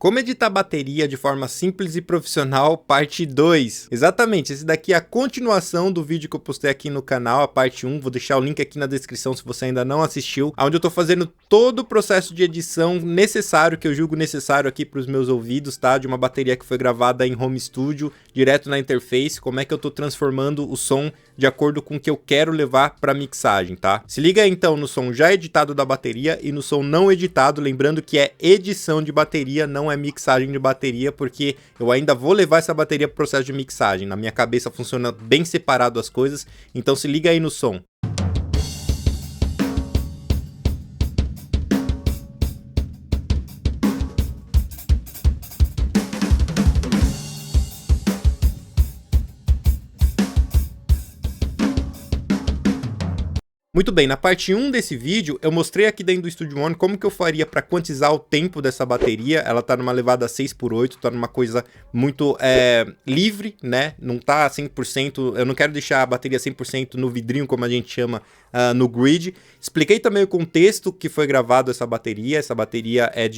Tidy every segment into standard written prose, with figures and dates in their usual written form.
Como editar bateria de forma simples e profissional, parte 2. Exatamente, esse daqui é a continuação do vídeo que eu postei aqui no canal, a parte 1. Vou deixar o link aqui na descrição se você ainda não assistiu, onde eu tô fazendo todo o processo de edição necessário, que eu julgo necessário aqui para os meus ouvidos, tá? De uma bateria que foi gravada em home studio, direto na interface, como é que eu tô transformando o som de acordo com o que eu quero levar para mixagem, tá? Se liga aí, então no som já editado da bateria e no som não editado, lembrando que é edição de bateria, não é mixagem de bateria, porque eu ainda vou levar essa bateria para o processo de mixagem. Na minha cabeça funciona bem separado as coisas, então se liga aí no som. Muito bem, na parte 1 desse vídeo, eu mostrei aqui dentro do Studio One como que eu faria para quantizar o tempo dessa bateria. Ela tá numa levada 6x8, tá numa coisa muito livre, né? Não tá 100%, eu não quero deixar a bateria 100% no vidrinho, como a gente chama no grid. Expliquei também o contexto que foi gravado essa bateria é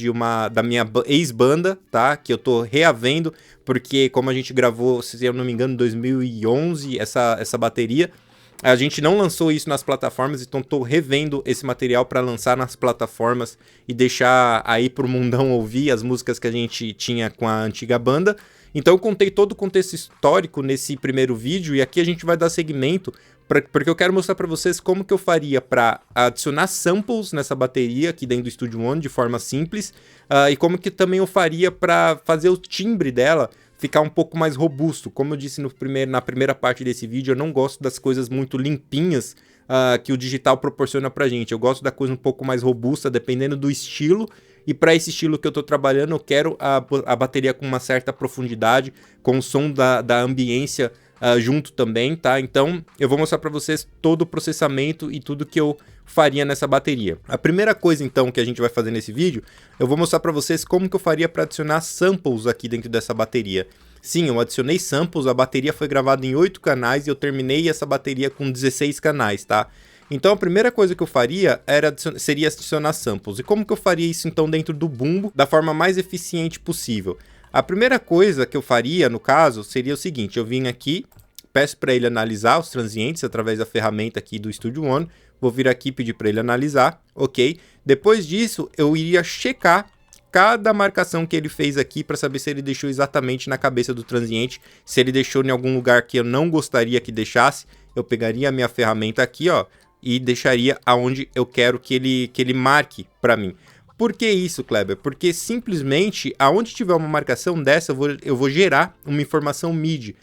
da minha ex-banda, tá? Que eu tô reavendo, porque como a gente gravou, se eu não me engano, em 2011, essa bateria, a gente não lançou isso nas plataformas, então estou revendo esse material para lançar nas plataformas e deixar aí para o mundão ouvir as músicas que a gente tinha com a antiga banda. Então eu contei todo o contexto histórico nesse primeiro vídeo e aqui a gente vai dar seguimento, porque eu quero mostrar para vocês como que eu faria para adicionar samples nessa bateria aqui dentro do Studio One de forma simples, e como que também eu faria para fazer o timbre dela ficar um pouco mais robusto. Como eu disse na primeira parte desse vídeo, eu não gosto das coisas muito limpinhas que o digital proporciona pra gente. Eu gosto da coisa um pouco mais robusta, dependendo do estilo. E para esse estilo que eu tô trabalhando, eu quero a bateria com uma certa profundidade, com o som da ambiência junto também, tá? Então, eu vou mostrar para vocês todo o processamento e tudo que eu faria nessa bateria. A primeira coisa, então, que a gente vai fazer nesse vídeo, eu vou mostrar para vocês como que eu faria para adicionar samples aqui dentro dessa bateria. Sim, eu adicionei samples, a bateria foi gravada em 8 canais e eu terminei essa bateria com 16 canais, tá? Então a primeira coisa que eu faria seria adicionar samples. E como que eu faria isso então dentro do bumbo da forma mais eficiente possível? A primeira coisa que eu faria, no caso, seria o seguinte: eu vim aqui, peço para ele analisar os transientes através da ferramenta aqui do Studio One, vou vir aqui e pedir para ele analisar, ok? Depois disso, eu iria checar cada marcação que ele fez aqui para saber se ele deixou exatamente na cabeça do transiente. Se ele deixou em algum lugar que eu não gostaria que deixasse, eu pegaria a minha ferramenta aqui, ó, e deixaria aonde eu quero que ele marque para mim. Por que isso, Kleber? Porque simplesmente, aonde tiver uma marcação dessa, eu vou gerar uma informação MIDI.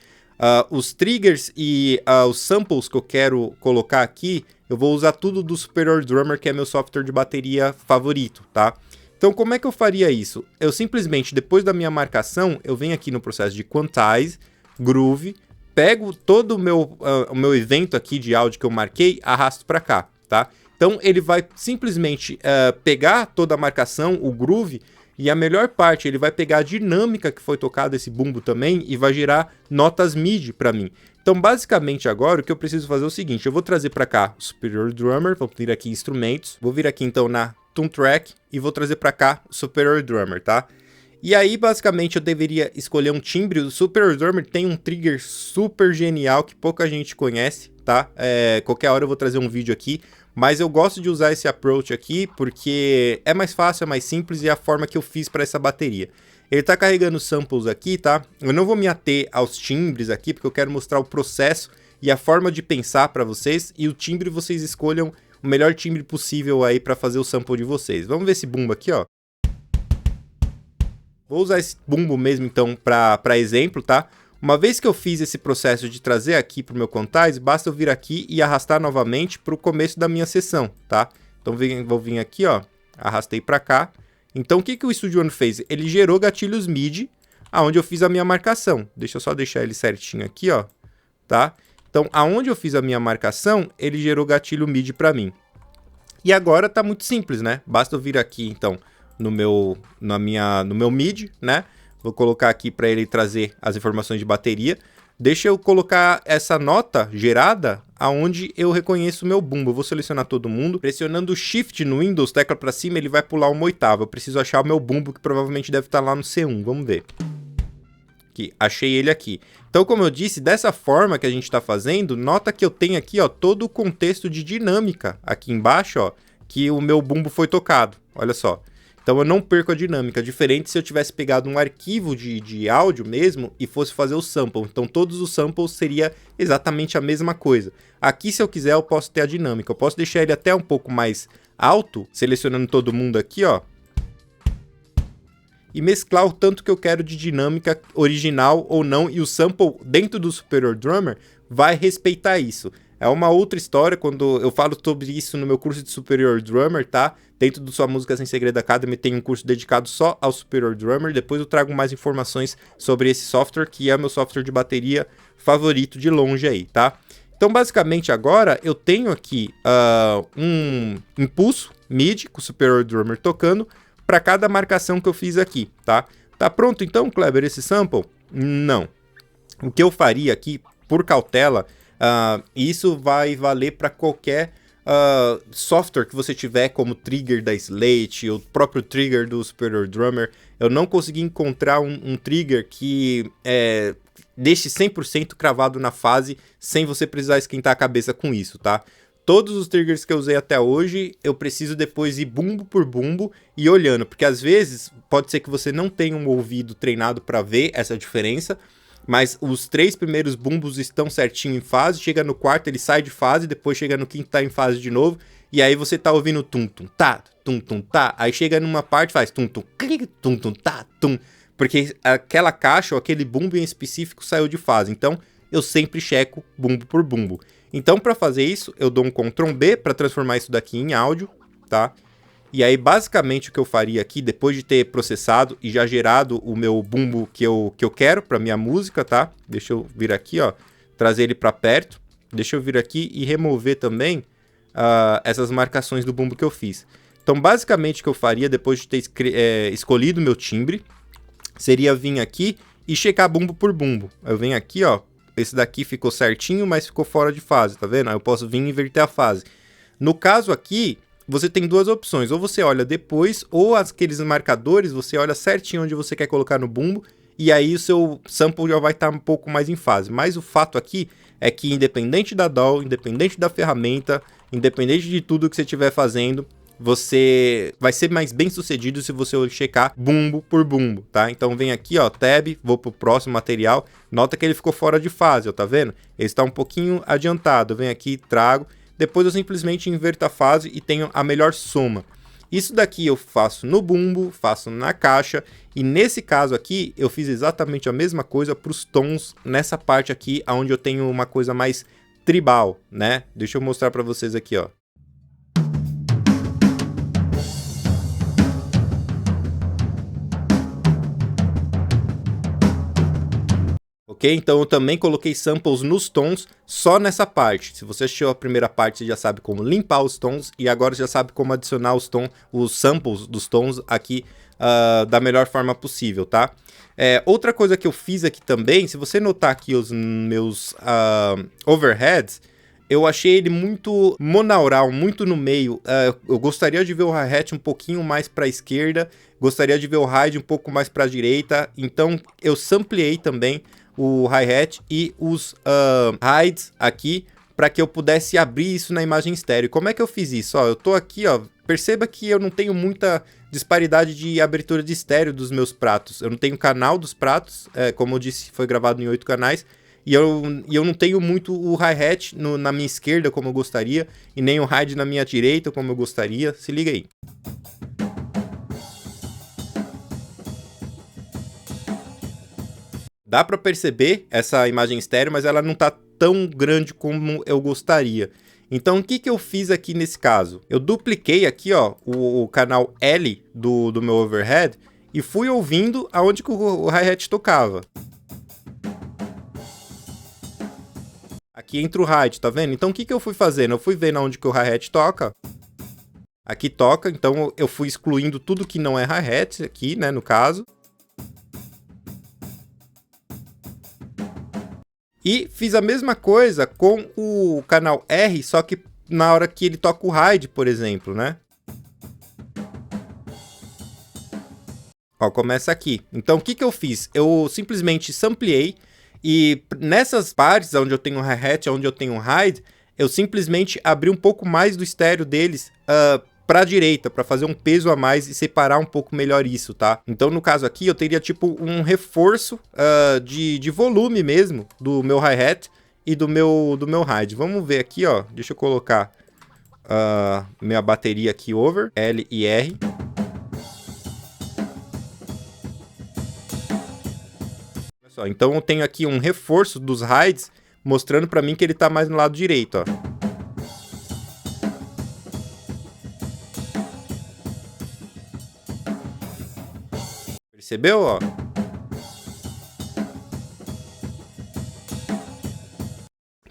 Os triggers e os samples que eu quero colocar aqui, eu vou usar tudo do Superior Drummer, que é meu software de bateria favorito, tá? Então, como é que eu faria isso? Eu simplesmente, depois da minha marcação, eu venho aqui no processo de Quantize, Groove, pego todo o meu evento aqui de áudio que eu marquei, arrasto para cá, tá? Então, ele vai simplesmente pegar toda a marcação, o groove, e a melhor parte, ele vai pegar a dinâmica que foi tocada esse bumbo também e vai gerar notas MIDI para mim. Então, basicamente agora, o que eu preciso fazer é o seguinte: eu vou trazer para cá o Superior Drummer, vou vir aqui em Instrumentos, vou vir aqui então na Tune Track e vou trazer para cá o Superior Drummer, tá? E aí, basicamente, eu deveria escolher um timbre. O Superior Drummer tem um trigger super genial que pouca gente conhece, tá? Qualquer hora eu vou trazer um vídeo aqui, mas eu gosto de usar esse approach aqui porque é mais fácil, é mais simples e é a forma que eu fiz para essa bateria. Ele tá carregando samples aqui, tá? Eu não vou me ater aos timbres aqui porque eu quero mostrar o processo e a forma de pensar para vocês, e o timbre vocês escolham o melhor timbre possível aí para fazer o sample de vocês. Vamos ver esse bumbo aqui, ó. Vou usar esse bumbo mesmo, então, para exemplo, tá? Uma vez que eu fiz esse processo de trazer aqui para o meu Quantize, basta eu vir aqui e arrastar novamente para o começo da minha sessão, tá? Então, vou vir aqui, ó, arrastei para cá. Então, o que o Studio One fez? Ele gerou gatilhos MIDI, aonde eu fiz a minha marcação. Deixa eu só deixar ele certinho aqui, ó, tá? Então, aonde eu fiz a minha marcação, ele gerou gatilho MIDI para mim. E agora tá muito simples, né? Basta eu vir aqui, então, no meu MIDI, né? Vou colocar aqui para ele trazer as informações de bateria. Deixa eu colocar essa nota gerada aonde eu reconheço o meu bumbo. Eu vou selecionar todo mundo, pressionando Shift no Windows, tecla para cima, ele vai pular uma oitava. Eu preciso achar o meu bumbo, que provavelmente deve estar lá no C1, vamos ver. Aqui, achei ele aqui. Então, como eu disse, dessa forma que a gente está fazendo, nota que eu tenho aqui, ó, todo o contexto de dinâmica aqui embaixo, ó, que o meu bumbo foi tocado. Olha só. Então eu não perco a dinâmica, diferente se eu tivesse pegado um arquivo de áudio mesmo e fosse fazer o sample. Então todos os samples seria exatamente a mesma coisa. Aqui, se eu quiser, eu posso ter a dinâmica. Eu posso deixar ele até um pouco mais alto, selecionando todo mundo aqui, ó. E mesclar o tanto que eu quero de dinâmica original ou não. E o sample dentro do Superior Drummer vai respeitar isso. É uma outra história, quando eu falo sobre isso no meu curso de Superior Drummer, tá? Dentro do Sua Música Sem Segredo Academy tem um curso dedicado só ao Superior Drummer. Depois eu trago mais informações sobre esse software, que é meu software de bateria favorito de longe aí, tá? Então, basicamente, agora eu tenho aqui um impulso MIDI com o Superior Drummer tocando para cada marcação que eu fiz aqui, tá? Tá pronto então, Kleber, esse sample? Não. O que eu faria aqui, por cautela, isso vai valer para qualquer software que você tiver, como trigger da Slate, o próprio trigger do Superior Drummer. Eu não consegui encontrar um trigger que deixe 100% cravado na fase, sem você precisar esquentar a cabeça com isso, tá? Todos os triggers que eu usei até hoje, eu preciso depois ir bumbo por bumbo e olhando, porque às vezes pode ser que você não tenha um ouvido treinado para ver essa diferença, mas os 3 primeiros bumbos estão certinho em fase, chega no quarto ele sai de fase, depois chega no quinto tá em fase de novo, e aí você tá ouvindo tum-tum, tá, tum-tum, tá, aí chega numa parte faz tum-tum, clique, tum-tum, tá, tum, porque aquela caixa ou aquele bumbo em específico saiu de fase, então eu sempre checo bumbo por bumbo. Então, para fazer isso, eu dou um Ctrl B para transformar isso daqui em áudio, tá? E aí, basicamente, o que eu faria aqui, depois de ter processado e já gerado o meu bumbo que eu quero para minha música, tá? Deixa eu vir aqui, ó, trazer ele para perto. Deixa eu vir aqui e remover também essas marcações do bumbo que eu fiz. Então, basicamente, o que eu faria, depois de ter escolhido o meu timbre, seria vir aqui e checar bumbo por bumbo. Eu venho aqui, ó. Esse daqui ficou certinho, mas ficou fora de fase, tá vendo? Aí eu posso vir e inverter a fase. No caso aqui, você tem duas opções. Ou você olha depois, ou aqueles marcadores, você olha certinho onde você quer colocar no bumbo, e aí o seu sample já vai estar um pouco mais em fase. Mas o fato aqui é que independente da DAW, independente da ferramenta, independente de tudo que você estiver fazendo, você vai ser mais bem sucedido se você checar bumbo por bumbo, tá? Então vem aqui, ó, tab, vou pro próximo material, nota que ele ficou fora de fase, ó, tá vendo? Ele está um pouquinho adiantado, eu venho aqui, trago, depois eu simplesmente inverto a fase e tenho a melhor soma. Isso daqui eu faço no bumbo, faço na caixa, e nesse caso aqui eu fiz exatamente a mesma coisa para os tons nessa parte aqui, onde eu tenho uma coisa mais tribal, né? Deixa eu mostrar para vocês aqui, ó. Ok? Então eu também coloquei samples nos tons só nessa parte. Se você assistiu a primeira parte, você já sabe como limpar os tons e agora já sabe como adicionar os samples dos tons aqui da melhor forma possível, tá? Outra coisa que eu fiz aqui também, se você notar aqui os meus overheads, eu achei ele muito monaural, muito no meio. Eu gostaria de ver o hi-hat um pouquinho mais para a esquerda, gostaria de ver o ride um pouco mais para a direita, então eu sampleei também o hi-hat e os hides aqui para que eu pudesse abrir isso na imagem estéreo. Como é que eu fiz isso? Ó, eu tô aqui, ó, perceba que eu não tenho muita disparidade de abertura de estéreo dos meus pratos. Eu não tenho canal dos pratos, como eu disse, foi gravado em 8 canais, e eu não tenho muito o hi-hat na minha esquerda como eu gostaria, e nem o ride na minha direita como eu gostaria. Se liga aí. Dá para perceber essa imagem estéreo, mas ela não tá tão grande como eu gostaria. Então, o que eu fiz aqui nesse caso? Eu dupliquei aqui, ó, o canal L do meu overhead e fui ouvindo aonde que o hi-hat tocava. Aqui entra o ride, tá vendo? Então, o que eu fui fazendo? Eu fui vendo aonde que o hi-hat toca. Aqui toca, então eu fui excluindo tudo que não é hi-hat aqui, né, no caso. E fiz a mesma coisa com o canal R, só que na hora que ele toca o ride, por exemplo, né? Ó, começa aqui. Então, o que que eu fiz? Eu simplesmente sampleei e nessas partes onde eu tenho hi-hat, onde eu tenho ride, eu simplesmente abri um pouco mais do estéreo deles para a direita, para fazer um peso a mais e separar um pouco melhor isso, tá? Então, no caso aqui, eu teria tipo um reforço de volume mesmo do meu hi-hat e do meu ride. Vamos ver aqui, ó. Deixa eu colocar minha bateria aqui over, L e R. Então eu tenho aqui um reforço dos rides, mostrando para mim que ele tá mais no lado direito, ó. Percebeu, ó?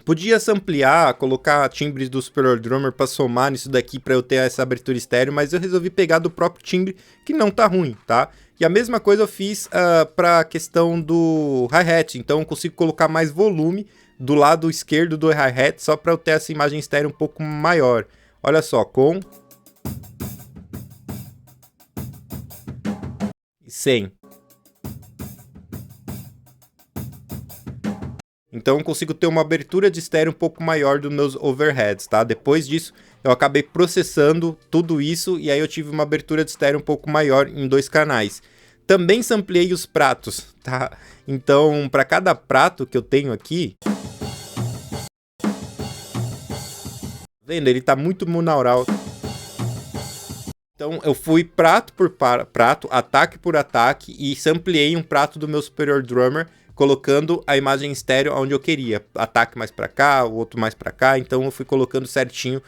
Podia samplear, colocar timbres do Superior Drummer para somar nisso daqui para eu ter essa abertura estéreo, mas eu resolvi pegar do próprio timbre, que não tá ruim, tá? E a mesma coisa eu fiz para a questão do hi-hat, então eu consigo colocar mais volume do lado esquerdo do hi-hat, só para eu ter essa imagem estéreo um pouco maior. Olha só, com 100. Então eu consigo ter uma abertura de estéreo um pouco maior dos meus overheads, tá? Depois disso, eu acabei processando tudo isso e aí eu tive uma abertura de estéreo um pouco maior em 2 canais. Também sampleei os pratos, tá? Então, para cada prato que eu tenho aqui... Vendo? Ele tá muito monaural. Então, eu fui prato por prato, ataque por ataque e sampleei um prato do meu Superior Drummer, colocando a imagem estéreo onde eu queria. Ataque mais para cá, o outro mais para cá. Então eu fui colocando certinho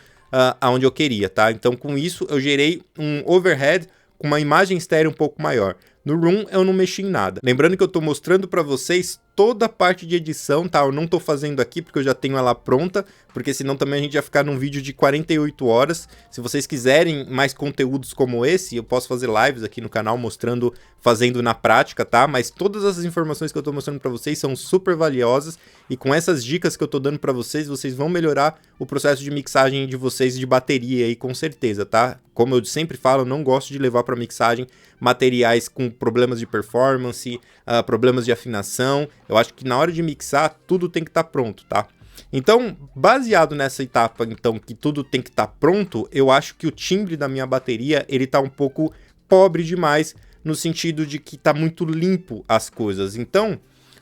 aonde eu queria, tá? Então com isso eu gerei um overhead com uma imagem estéreo um pouco maior. No Room eu não mexi em nada. Lembrando que eu tô mostrando para vocês toda a parte de edição, tá? Eu não tô fazendo aqui porque eu já tenho ela pronta, porque senão também a gente ia ficar num vídeo de 48 horas. Se vocês quiserem mais conteúdos como esse, eu posso fazer lives aqui no canal mostrando, fazendo na prática, tá? Mas todas as informações que eu tô mostrando para vocês são super valiosas e com essas dicas que eu tô dando para vocês, vocês vão melhorar o processo de mixagem de vocês de bateria aí com certeza, tá? Como eu sempre falo, eu não gosto de levar para mixagem materiais com problemas de performance, problemas de afinação. Eu acho que na hora de mixar, tudo tem que estar pronto, tá? Então, baseado nessa etapa, então, que tudo tem que estar pronto, eu acho que o timbre da minha bateria, ele tá um pouco pobre demais, no sentido de que tá muito limpo as coisas. Então,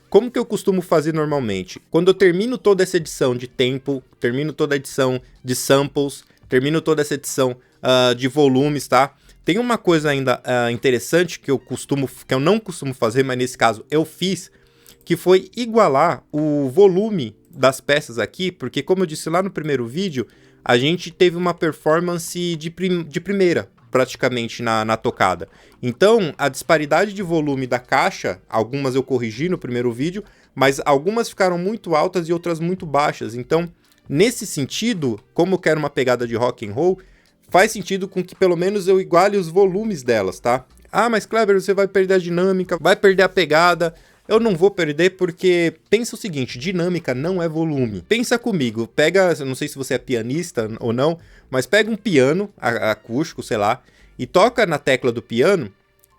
como que eu costumo fazer normalmente? Quando eu termino toda essa edição de tempo, termino toda a edição de samples, termino toda essa edição de volumes, tá? Tem uma coisa ainda interessante que eu não costumo fazer, mas nesse caso eu fiz, que foi igualar o volume das peças aqui, porque como eu disse lá no primeiro vídeo, a gente teve uma performance de primeira, praticamente, na tocada. Então, a disparidade de volume da caixa, algumas eu corrigi no primeiro vídeo, mas algumas ficaram muito altas e outras muito baixas. Então, nesse sentido, como eu quero uma pegada de rock and roll, faz sentido com que pelo menos eu iguale os volumes delas, tá? Ah, mas Kleber, você vai perder a dinâmica, vai perder a pegada. Eu não vou perder porque pensa o seguinte, dinâmica não é volume. Pensa comigo, pega, não sei se você é pianista ou não, mas pega um piano acústico, sei lá, e toca na tecla do piano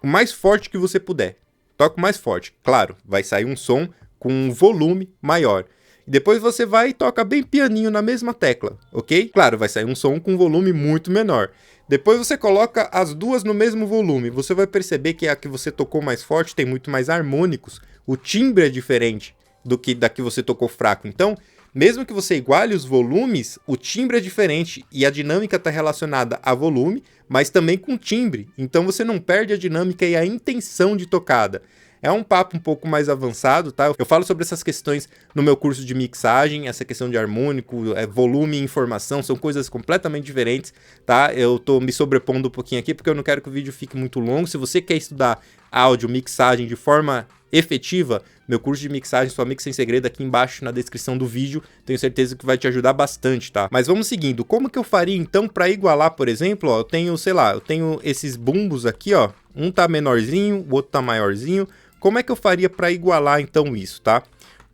o mais forte que você puder. Toca o mais forte. Claro, vai sair um som com um volume maior. Depois você vai e toca bem pianinho na mesma tecla, ok? Claro, vai sair um som com volume muito menor. Depois você coloca as duas no mesmo volume. Você vai perceber que a que você tocou mais forte tem muito mais harmônicos. O timbre é diferente do que da que você tocou fraco. Então, mesmo que você iguale os volumes, o timbre é diferente e a dinâmica está relacionada a volume, mas também com timbre. Então você não perde a dinâmica e a intenção de tocada. É um papo um pouco mais avançado, tá? Eu falo sobre essas questões no meu curso de mixagem, essa questão de harmônico, volume e informação, são coisas completamente diferentes, tá? Eu tô me sobrepondo um pouquinho aqui porque eu não quero que o vídeo fique muito longo. Se você quer estudar áudio, mixagem de forma efetiva, meu curso de mixagem, Sua Mix Sem Segredo, aqui embaixo na descrição do vídeo, tenho certeza que vai te ajudar bastante, tá? Mas vamos seguindo, como que eu faria então para igualar, por exemplo, ó, eu tenho, sei lá, eu tenho esses bumbos aqui, ó, um tá menorzinho, o outro tá maiorzinho. Como é que eu faria para igualar então isso, tá?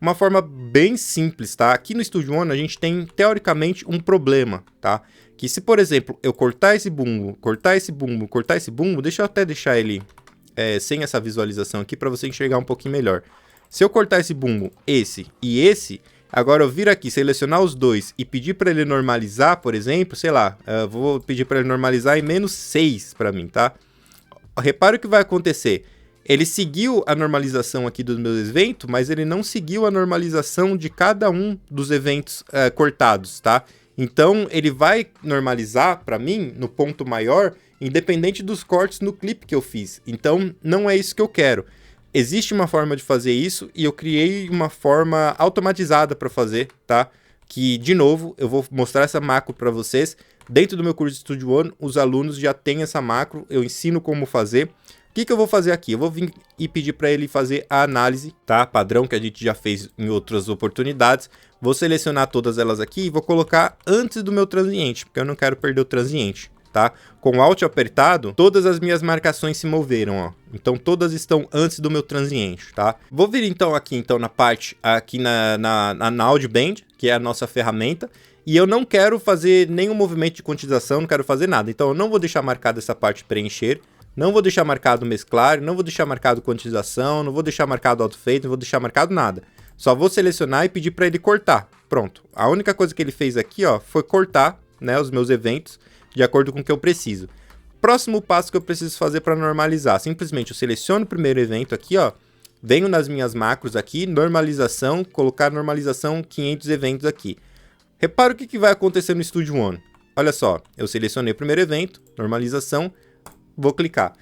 uma forma bem simples, tá? Aqui no Studio One a gente tem, teoricamente, um problema, tá? Que se, por exemplo, eu cortar esse bumbo, cortar esse bumbo, cortar esse bumbo, deixa eu até deixar ele sem essa visualização aqui para você enxergar um pouquinho melhor. Se eu cortar esse bumbo, esse e esse, agora eu vir aqui, selecionar os dois e pedir para ele normalizar, por exemplo, sei lá, vou pedir para ele normalizar em -6 para mim, tá? Repara o que vai acontecer. Ele seguiu a normalização aqui dos meus eventos, mas ele não seguiu a normalização de cada um dos eventos cortados, tá? Então, ele vai normalizar para mim no ponto maior, independente dos cortes no clipe que eu fiz. Então, não é isso que eu quero. Existe uma forma de fazer isso e eu criei uma forma automatizada para fazer, tá? Que, de novo, eu vou mostrar essa macro para vocês. Dentro do meu curso de Studio One, os alunos já têm essa macro, eu ensino como fazer. O que eu vou fazer aqui? Eu vou vir e pedir para ele fazer a análise, tá? Padrão que a gente já fez em outras oportunidades. Vou selecionar todas elas aqui e vou colocar antes do meu transiente, porque eu não quero perder o transiente, tá? Com o Alt apertado, todas as minhas marcações se moveram, ó. Então todas estão antes do meu transiente, tá? Vou vir então aqui na parte, aqui na Audioband, que é a nossa ferramenta. E eu não quero fazer nenhum movimento de quantização, não quero fazer nada. Então eu não vou deixar marcada essa parte preencher. Não vou deixar marcado mesclar, não vou deixar marcado quantização, não vou deixar marcado autofade, não vou deixar marcado nada. Só vou selecionar e pedir para ele cortar. Pronto. A única coisa que ele fez aqui, ó, foi cortar, né, os meus eventos de acordo com o que eu preciso. Próximo passo que eu preciso fazer para normalizar. Simplesmente eu seleciono o primeiro evento aqui, ó, venho nas minhas macros aqui, normalização, colocar normalização 500 eventos aqui. Repara o que vai acontecer no Studio One. Olha só, eu selecionei o primeiro evento, normalização, vou clicar.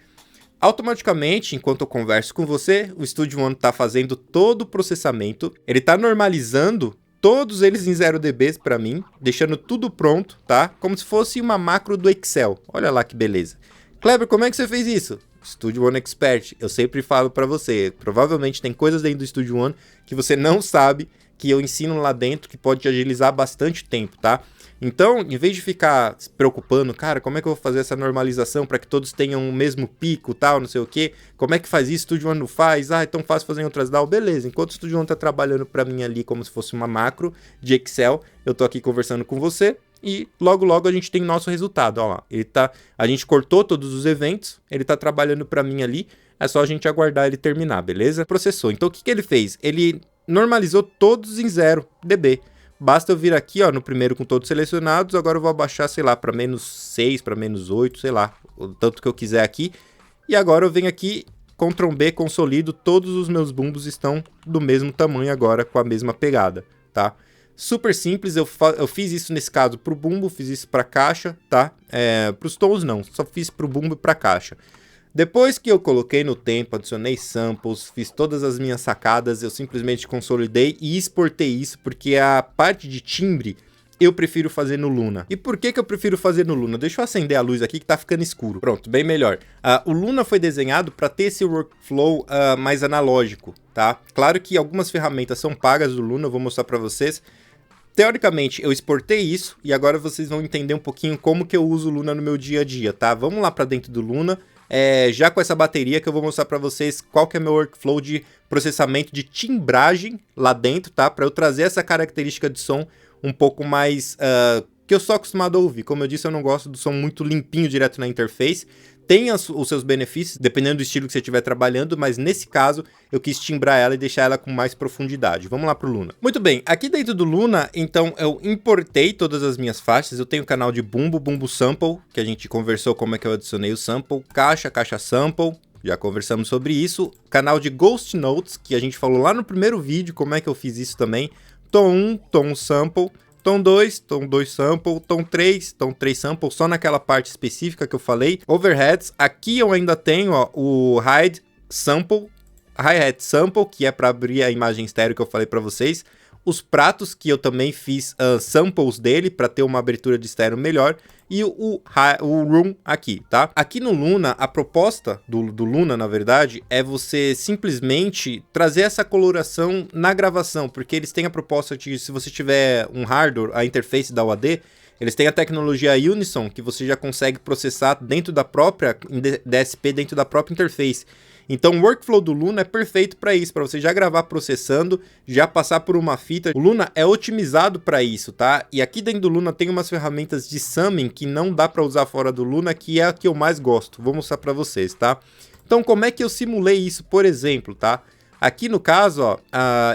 Automaticamente, enquanto eu converso com você, o Studio One está fazendo todo o processamento. Ele está normalizando todos eles em 0 dB para mim, deixando tudo pronto, tá? Como se fosse uma macro do Excel. Olha lá que beleza. Kleber, como é que você fez isso? Studio One Expert. Eu sempre falo para você, provavelmente tem coisas dentro do Studio One que você não sabe, que eu ensino lá dentro, que pode te agilizar bastante tempo, tá? Então, em vez de ficar se preocupando, cara, como é que eu vou fazer essa normalização para que todos tenham o mesmo pico, tal, não sei o que, como é que faz isso, Studio One não faz, é tão fácil fazer em outras DAW, beleza, enquanto o Studio One tá trabalhando para mim ali como se fosse uma macro de Excel, eu tô aqui conversando com você e logo a gente tem nosso resultado, ó lá, a gente cortou todos os eventos, ele tá trabalhando para mim ali, é só a gente aguardar ele terminar, beleza? Processou, então o que ele fez? Ele normalizou todos em 0 dB. Basta eu vir aqui, ó, no primeiro com todos selecionados, agora eu vou abaixar, sei lá, para -6, para -8, sei lá, o tanto que eu quiser aqui. E agora eu venho aqui, Ctrl B, consolido, todos os meus bumbos estão do mesmo tamanho agora, com a mesma pegada, tá? Super simples, eu fiz isso nesse caso pro bumbo, fiz isso pra caixa, tá? Pros tons não, só fiz pro bumbo e pra caixa. Depois que eu coloquei no tempo, adicionei samples, fiz todas as minhas sacadas, eu simplesmente consolidei e exportei isso, porque a parte de timbre eu prefiro fazer no Luna. E por que eu prefiro fazer no Luna? Deixa eu acender a luz aqui que tá ficando escuro. Pronto, bem melhor. O Luna foi desenhado para ter esse workflow mais analógico, tá? Claro que algumas ferramentas são pagas do Luna, eu vou mostrar para vocês. Teoricamente, eu exportei isso e agora vocês vão entender um pouquinho como que eu uso o Luna no meu dia a dia, tá? Vamos lá para dentro do Luna. Já com essa bateria que eu vou mostrar para vocês qual que é meu workflow de processamento de timbragem lá dentro, tá? Para eu trazer essa característica de som um pouco mais que eu sou acostumado a ouvir. Como eu disse, eu não gosto do som muito limpinho direto na interface. Tem os seus benefícios, dependendo do estilo que você estiver trabalhando, mas nesse caso eu quis timbrar ela e deixar ela com mais profundidade. Vamos lá pro Luna. Muito bem, aqui dentro do Luna, então eu importei todas as minhas faixas. Eu tenho o canal de bumbo, bumbo sample, que a gente conversou como é que eu adicionei o sample, caixa, caixa sample, já conversamos sobre isso. Canal de Ghost Notes, que a gente falou lá no primeiro vídeo, como é que eu fiz isso também. Tom 1, tom sample. Tom 2 sample, tom 3 sample, só naquela parte específica que eu falei. Overheads, aqui eu ainda tenho ó, o Hi-Hat Sample, que é para abrir a imagem estéreo que eu falei para vocês. Os pratos, que eu também fiz samples dele, para ter uma abertura de estéreo melhor. E o Room aqui, tá? Aqui no Luna, a proposta do Luna, na verdade, é você simplesmente trazer essa coloração na gravação, porque eles têm a proposta de, se você tiver um hardware, a interface da UAD, eles têm a tecnologia Unison, que você já consegue processar dentro da própria DSP, dentro da própria interface. Então o workflow do Luna é perfeito para isso, para você já gravar processando, já passar por uma fita. O Luna é otimizado para isso, tá? E aqui dentro do Luna tem umas ferramentas de summing que não dá para usar fora do Luna, que é a que eu mais gosto. Vou mostrar para vocês, tá? Então como é que eu simulei isso, por exemplo, tá? Aqui no caso, ó,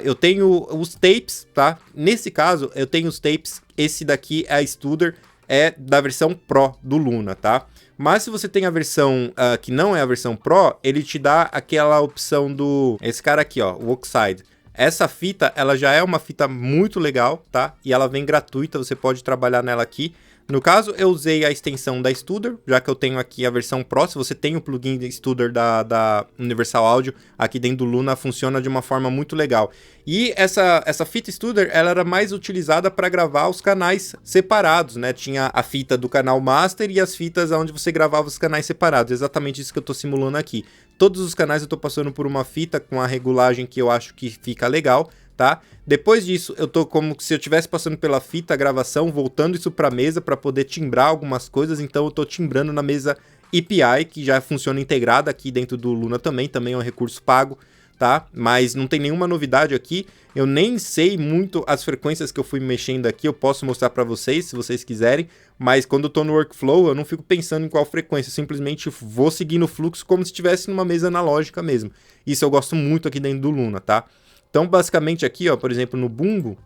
eu tenho os tapes, tá? Nesse caso, eu tenho os tapes, esse daqui é a Studer, é da versão Pro do Luna, tá? Mas se você tem a versão que não é a versão Pro, ele te dá aquela opção do... Esse cara aqui, ó, o Oxide. Essa fita, ela já é uma fita muito legal, tá? E ela vem gratuita, você pode trabalhar nela aqui. No caso, eu usei a extensão da Studer, já que eu tenho aqui a versão Pro. Se você tem o plugin de Studer da Universal Audio, aqui dentro do Luna funciona de uma forma muito legal. E essa fita Studer, ela era mais utilizada para gravar os canais separados, né? Tinha a fita do canal Master e as fitas onde você gravava os canais separados. Exatamente isso que eu estou simulando aqui. Todos os canais eu estou passando por uma fita com a regulagem que eu acho que fica legal, tá? Depois disso, eu tô como se eu estivesse passando pela fita, a gravação, voltando isso para a mesa para poder timbrar algumas coisas. Então eu tô timbrando na mesa EPI, que já funciona integrada aqui dentro do Luna também é um recurso pago, tá? Mas não tem nenhuma novidade aqui. Eu nem sei muito as frequências que eu fui mexendo aqui, eu posso mostrar para vocês, se vocês quiserem, mas quando eu tô no workflow, eu não fico pensando em qual frequência, eu simplesmente vou seguindo o fluxo como se estivesse numa mesa analógica mesmo. Isso eu gosto muito aqui dentro do Luna, tá? Então, basicamente aqui, ó, por exemplo, no bumbo,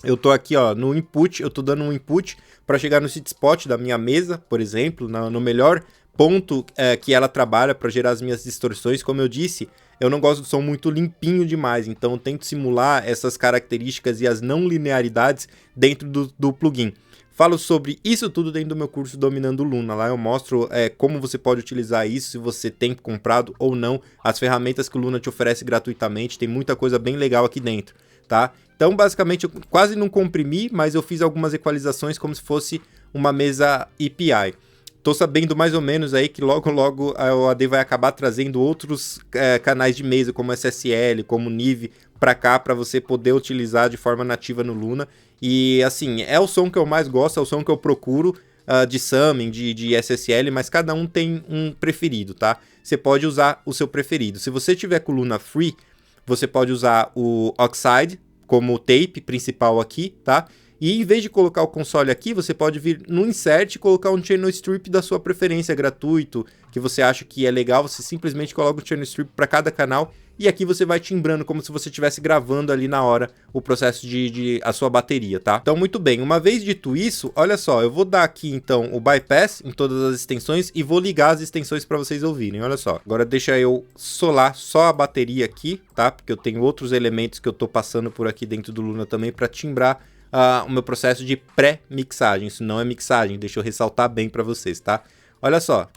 eu tô aqui, ó, no input, eu tô dando um input para chegar no sweet spot da minha mesa, por exemplo, no melhor ponto que ela trabalha para gerar as minhas distorções. Como eu disse, eu não gosto do som muito limpinho demais, então eu tento simular essas características e as não linearidades dentro do plugin. Falo sobre isso tudo dentro do meu curso Dominando o Luna. Lá eu mostro como você pode utilizar isso, se você tem comprado ou não, as ferramentas que o Luna te oferece gratuitamente. Tem muita coisa bem legal aqui dentro, tá? Então, basicamente, eu quase não comprimi, mas eu fiz algumas equalizações como se fosse uma mesa EPI. Tô sabendo mais ou menos aí que logo a AD vai acabar trazendo outros canais de mesa, como SSL, como Nive, para cá, para você poder utilizar de forma nativa no Luna. E assim, é o som que eu mais gosto, é o som que eu procuro de summing, de SSL, mas cada um tem um preferido, tá? Você pode usar o seu preferido. Se você tiver com o Luna Free, você pode usar o Oxide como tape principal aqui, tá? E em vez de colocar o console aqui, você pode vir no insert e colocar um channel strip da sua preferência, gratuito, que você acha que é legal. Você simplesmente coloca o channel strip para cada canal e aqui você vai timbrando como se você estivesse gravando ali na hora o processo de a sua bateria, tá? Então, muito bem. Uma vez dito isso, olha só, eu vou dar aqui então o bypass em todas as extensões e vou ligar as extensões para vocês ouvirem. Olha só. Agora deixa eu solar só a bateria aqui, tá? Porque eu tenho outros elementos que eu tô passando por aqui dentro do Luna também para timbrar o meu processo de pré-mixagem. Isso não é mixagem, deixa eu ressaltar bem para vocês, tá? Olha só.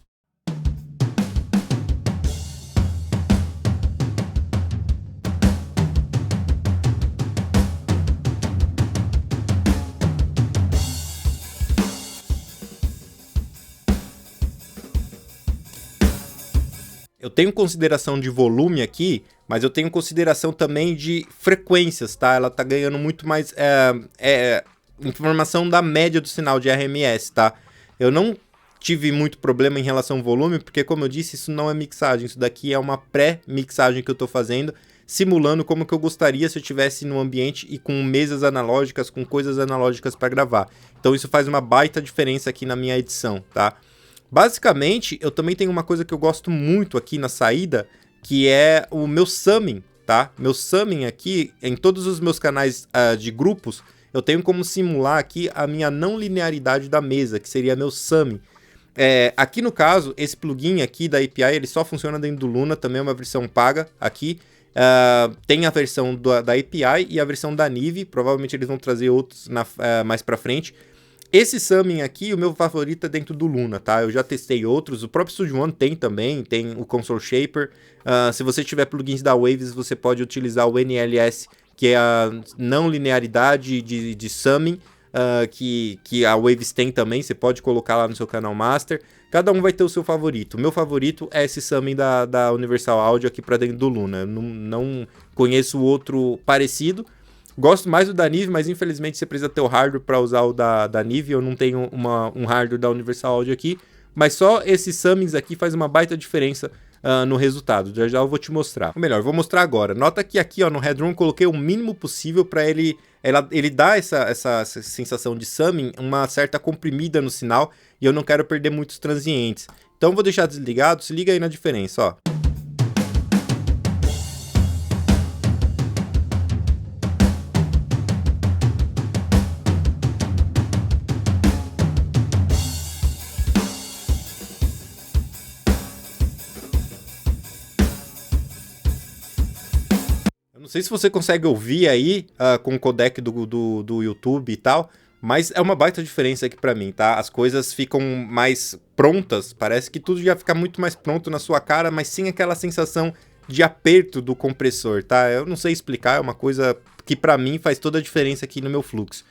Eu tenho consideração de volume aqui, mas eu tenho consideração também de frequências, tá? Ela tá ganhando muito mais informação da média do sinal de RMS, tá? Eu não tive muito problema em relação ao volume, porque como eu disse, isso não é mixagem, isso daqui é uma pré-mixagem que eu tô fazendo, simulando como que eu gostaria se eu estivesse no ambiente e com mesas analógicas, com coisas analógicas para gravar. Então isso faz uma baita diferença aqui na minha edição, tá? Basicamente, eu também tenho uma coisa que eu gosto muito aqui na saída, que é o meu summing, tá? Meu summing aqui, em todos os meus canais de grupos, eu tenho como simular aqui a minha não linearidade da mesa, que seria meu summing. Aqui no caso, esse plugin aqui da API, ele só funciona dentro do Luna, também é uma versão paga aqui. Tem a versão da API e a versão da Nive, provavelmente eles vão trazer outros mais pra frente. Esse summing aqui, o meu favorito é dentro do Luna, tá? Eu já testei outros, o próprio Studio One tem também, tem o Console Shaper. Se você tiver plugins da Waves, você pode utilizar o NLS, que é a não linearidade de summing, que a Waves tem também, você pode colocar lá no seu canal Master. Cada um vai ter o seu favorito. O meu favorito é esse summing da Universal Audio aqui para dentro do Luna. Eu não conheço outro parecido. Gosto mais do da Nive, mas infelizmente você precisa ter o hardware para usar o da Nive. Eu não tenho um hardware da Universal Audio aqui. Mas só esses summings aqui faz uma baita diferença no resultado. Já já eu vou te mostrar. Ou melhor, vou mostrar agora. Nota que aqui, ó, no Headroom eu coloquei o mínimo possível para ele dar essa sensação de summing, uma certa comprimida no sinal, e eu não quero perder muitos transientes. Então vou deixar desligado, se liga aí na diferença, ó. Não sei se você consegue ouvir aí com o codec do YouTube e tal, mas é uma baita diferença aqui pra mim, tá? As coisas ficam mais prontas, parece que tudo já fica muito mais pronto na sua cara, mas sem aquela sensação de aperto do compressor, tá? Eu não sei explicar, é uma coisa que pra mim faz toda a diferença aqui no meu fluxo.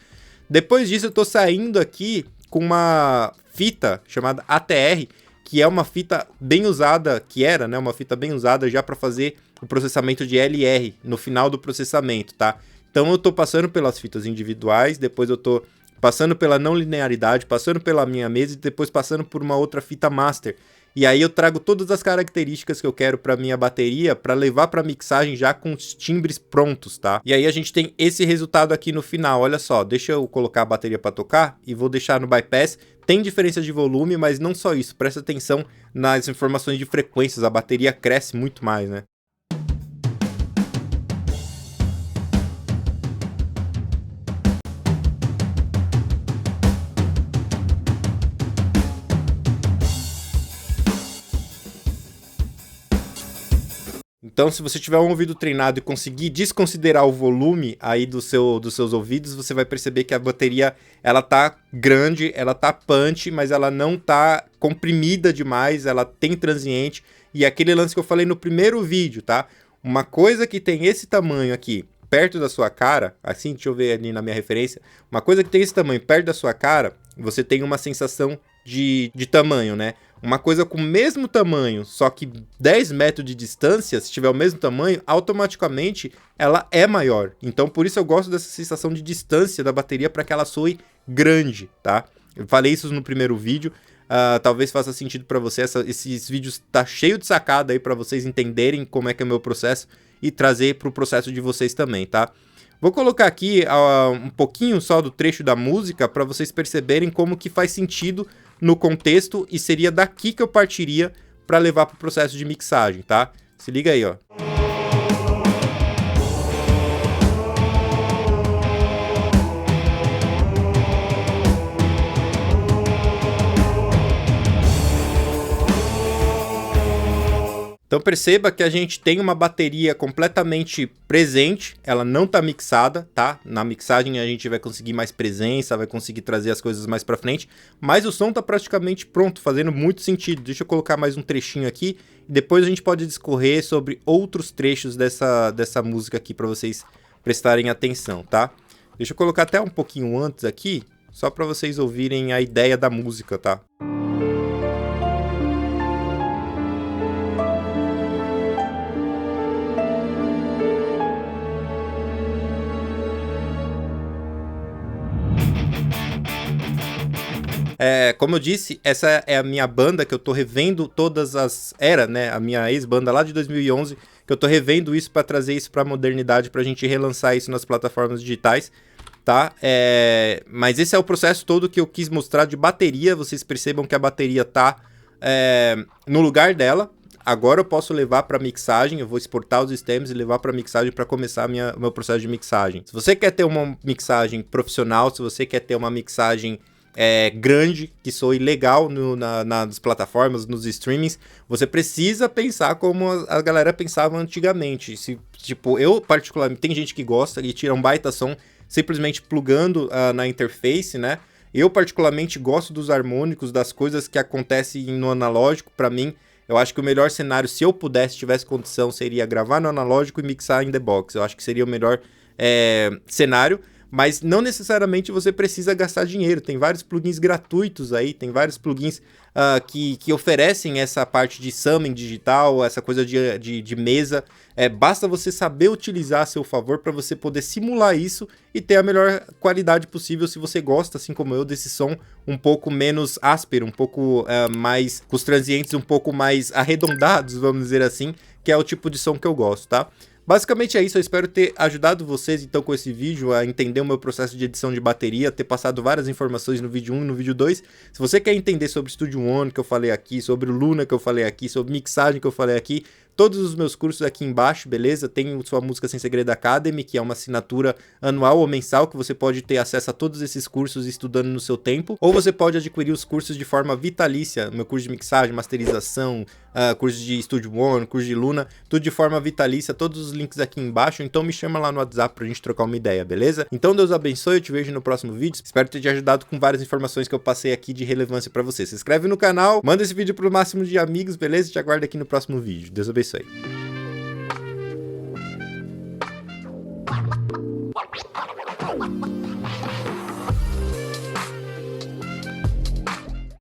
Depois disso eu tô saindo aqui com uma fita chamada ATR, que é uma fita bem usada, que era, né, uma fita bem usada já para fazer o processamento de LR no final do processamento, tá? Então eu tô passando pelas fitas individuais, depois eu tô passando pela não linearidade, passando pela minha mesa e depois passando por uma outra fita master. E aí eu trago todas as características que eu quero para minha bateria para levar para mixagem já com os timbres prontos, tá? E aí a gente tem esse resultado aqui no final, olha só, deixa eu colocar a bateria para tocar e vou deixar no bypass. Tem diferença de volume, mas não só isso, presta atenção nas informações de frequências, a bateria cresce muito mais, né? Então, se você tiver um ouvido treinado e conseguir desconsiderar o volume aí dos seus ouvidos, você vai perceber que a bateria, ela tá grande, ela tá punch, mas ela não tá comprimida demais, ela tem transiente. E aquele lance que eu falei no primeiro vídeo, tá? Uma coisa que tem esse tamanho aqui, perto da sua cara, assim, deixa eu ver ali na minha referência, uma coisa que tem esse tamanho perto da sua cara, você tem uma sensação de tamanho, né? Uma coisa com o mesmo tamanho, só que 10 metros de distância, se tiver o mesmo tamanho, automaticamente ela é maior. Então por isso eu gosto dessa sensação de distância da bateria para que ela soe grande, tá? Eu falei isso no primeiro vídeo, talvez faça sentido para você. Esses vídeos tá cheio de sacada aí para vocês entenderem como é que é o meu processo e trazer para o processo de vocês também, tá? Vou colocar aqui um pouquinho só do trecho da música para vocês perceberem como que faz sentido no contexto e seria daqui que eu partiria para levar para o processo de mixagem, tá? Se liga aí, ó. Então perceba que a gente tem uma bateria completamente presente, ela não tá mixada, tá? Na mixagem a gente vai conseguir mais presença, vai conseguir trazer as coisas mais pra frente, mas o som tá praticamente pronto, fazendo muito sentido. Deixa eu colocar mais um trechinho aqui, e depois a gente pode discorrer sobre outros trechos dessa música aqui pra vocês prestarem atenção, tá? Deixa eu colocar até um pouquinho antes aqui, só pra vocês ouvirem a ideia da música, tá? Como eu disse, essa é a minha banda que eu tô revendo todas as... Era, né? A minha ex-banda lá de 2011, que eu tô revendo isso pra trazer isso pra modernidade, pra gente relançar isso nas plataformas digitais, tá? Mas esse é o processo todo que eu quis mostrar de bateria. Vocês percebam que a bateria tá no lugar dela. Agora eu posso levar para mixagem, eu vou exportar os stems e levar para mixagem para começar meu processo de mixagem. Se você quer ter uma mixagem profissional, se você quer ter uma mixagem grande, que soe legal nas plataformas, nos streamings, você precisa pensar como a galera pensava antigamente. Tipo, eu particularmente, tem gente que gosta e tira um baita som simplesmente plugando na interface, né? Eu particularmente gosto dos harmônicos, das coisas que acontecem no analógico. Para mim, eu acho que o melhor cenário, se eu pudesse, tivesse condição, seria gravar no analógico e mixar in the box. Eu acho que seria o melhor cenário. mas não necessariamente você precisa gastar dinheiro. Tem vários plugins gratuitos aí, tem vários plugins que oferecem essa parte de summon digital, essa coisa de mesa. Basta você saber utilizar a seu favor para você poder simular isso e ter a melhor qualidade possível se você gosta, assim como eu, desse som um pouco menos áspero, um pouco mais, com os transientes um pouco mais arredondados, vamos dizer assim, que é o tipo de som que eu gosto, tá? Basicamente é isso, eu espero ter ajudado vocês então com esse vídeo a entender o meu processo de edição de bateria, ter passado várias informações no vídeo 1 e no vídeo 2. Se você quer entender sobre Studio One que eu falei aqui, sobre o Luna que eu falei aqui, sobre mixagem que eu falei aqui, todos os meus cursos aqui embaixo, beleza? Tem Sua Música Sem Segredo Academy, que é uma assinatura anual ou mensal que você pode ter acesso a todos esses cursos estudando no seu tempo, ou você pode adquirir os cursos de forma vitalícia, meu curso de mixagem, masterização, curso de Studio One, curso de Luna, tudo de forma vitalícia, todos os links aqui embaixo, então me chama lá no WhatsApp pra gente trocar uma ideia, beleza? Então Deus abençoe, eu te vejo no próximo vídeo, espero ter te ajudado com várias informações que eu passei aqui de relevância pra você. Se inscreve no canal, manda esse vídeo pro máximo de amigos, beleza? Te aguardo aqui no próximo vídeo. Deus abençoe.